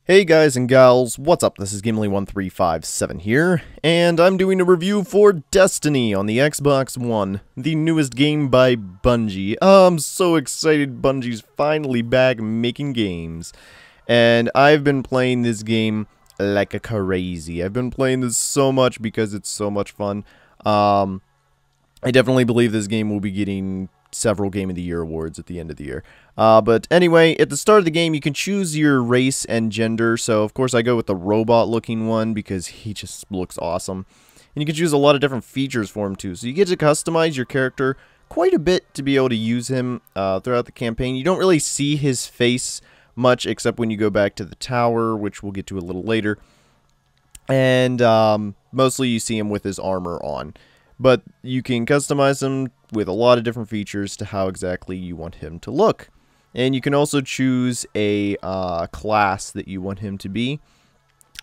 Hey guys and gals, what's up? This is Gimli1357 here, and I'm doing a review for Destiny on the Xbox One, the newest game by Bungie. I'm so excited Bungie's finally back making games, and I've been playing this game like a crazy. I've been playing this so much because it's so much fun. I definitely believe this game will be getting several Game of the Year awards at the end of the year. But anyway, at the start of the game, you can choose your race and gender. So, of course, I go with the robot-looking one because he just looks awesome. And you can choose a lot of different features for him, too. So you get to customize your character quite a bit to be able to use him throughout the campaign. You don't really see his face much except when you go back to the tower, which we'll get to a little later. And mostly you see him with his armor on. But you can customize him with a lot of different features to how exactly you want him to look. And you can also choose a class that you want him to be.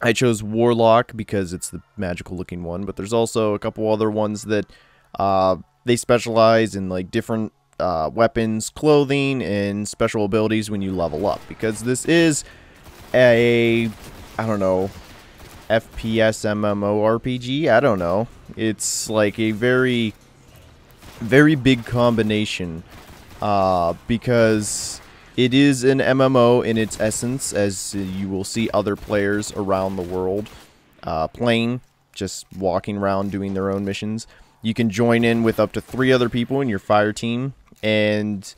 I chose Warlock because it's the magical looking one, but there's also a couple other ones that they specialize in like different weapons, clothing, and special abilities when you level up. Because this is a, I don't know, FPS MMORPG? I don't know. It's like a very big combination because it is an MMO in its essence, as you will see other players around the world playing, just walking around doing their own missions. You can join in with up to 3 other people in your fire team, and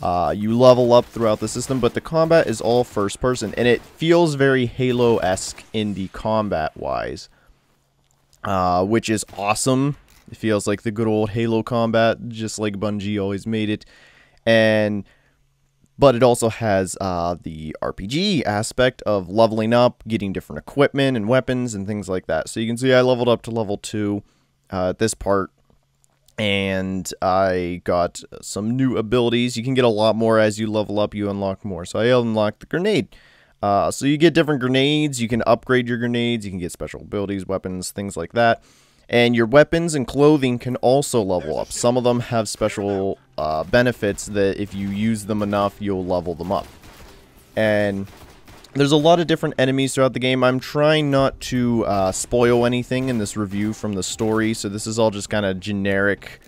you level up throughout the system, but the combat is all first person, and it feels very Halo-esque in the combat-wise, which is awesome. It feels like the good old Halo combat, just like Bungie always made it. But it also has the RPG aspect of leveling up, getting different equipment and weapons and things like that. So you can see I leveled up to level 2 at this part. And I got some new abilities. You can get a lot more as you level up, you unlock more. So I unlocked the grenade. So you get different grenades, you can upgrade your grenades, you can get special abilities, weapons, things like that. And your weapons and clothing can also level up. Some of them have special benefits that if you use them enough, you'll level them up. And there's a lot of different enemies throughout the game. I'm trying not to spoil anything in this review from the story, so this is all just kind of generic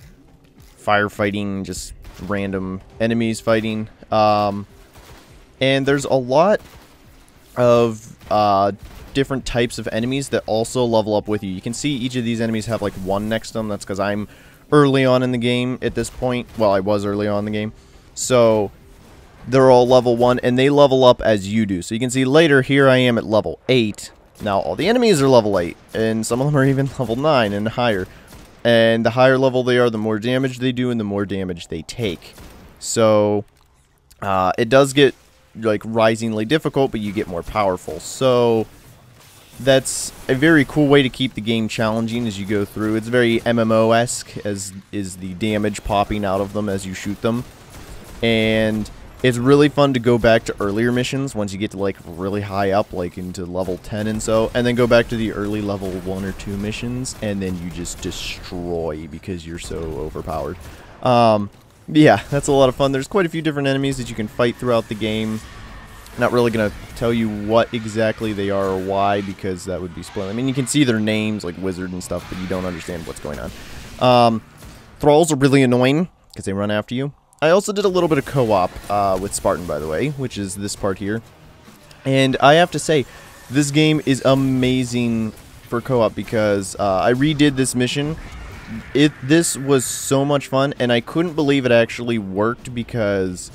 firefighting, just random enemies fighting. And there's a lot of different types of enemies that also level up with you. You can see each of these enemies have like 1 next to them. That's because I'm early on in the game at this point. Well, I was early on in the game. So they're all level 1, and they level up as you do. So you can see later, here I am at level 8. Now, all the enemies are level 8, and some of them are even level 9 and higher. And the higher level they are, the more damage they do, and the more damage they take. So, it does get, like, risingly difficult, but you get more powerful. So, that's a very cool way to keep the game challenging as you go through. It's very MMO-esque, as is the damage popping out of them as you shoot them. And it's really fun to go back to earlier missions once you get to like really high up, like into level 10 and so, and then go back to the early level 1 or 2 missions, and then you just destroy because you're so overpowered. Yeah, that's a lot of fun. There's quite a few different enemies that you can fight throughout the game. Not really going to tell you what exactly they are or why, because that would be spoiling. I mean, you can see their names, like Wizard and stuff, but you don't understand what's going on. Thralls are really annoying because they run after you. I also did a little bit of co-op with Spartan, by the way, which is this part here. And I have to say, this game is amazing for co-op because I redid this mission. This was so much fun, and I couldn't believe it actually worked because,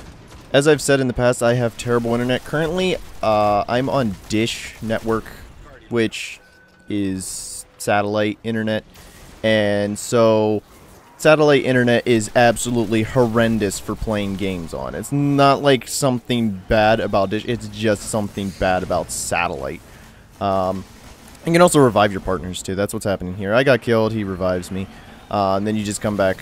as I've said in the past, I have terrible internet. Currently, I'm on Dish Network, which is satellite internet, and so satellite internet is absolutely horrendous for playing games on. It's not like something bad about Dish, it's just something bad about satellite. You can also revive your partners too, that's what's happening here. I got killed, he revives me, and then you just come back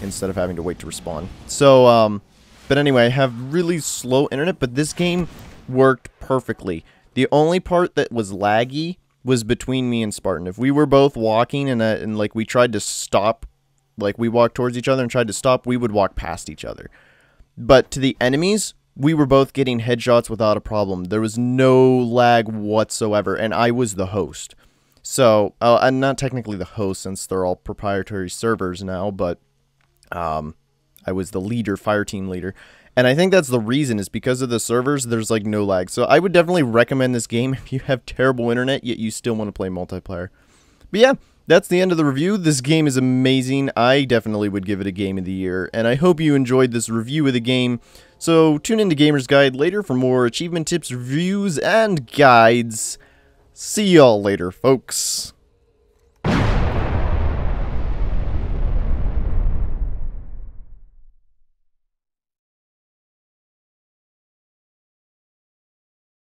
instead of having to wait to respawn. So, but anyway, I have really slow internet, but this game worked perfectly. The only part that was laggy was between me and Spartan. If we were both walking and like we tried to stop, like we walked towards each other and tried to stop, we would walk past each other. But to the enemies, we were both getting headshots without a problem. There was no lag whatsoever, and I was the host. So, I'm not technically the host since they're all proprietary servers now, but I was the leader, fire team leader. And I think that's the reason, is because of the servers, there's like no lag. So I would definitely recommend this game if you have terrible internet, yet you still want to play multiplayer. But yeah, that's the end of the review. This game is amazing. I definitely would give it a game of the year. And I hope you enjoyed this review of the game. So tune into Gamer's Guide later for more achievement tips, reviews, and guides. See y'all later, folks.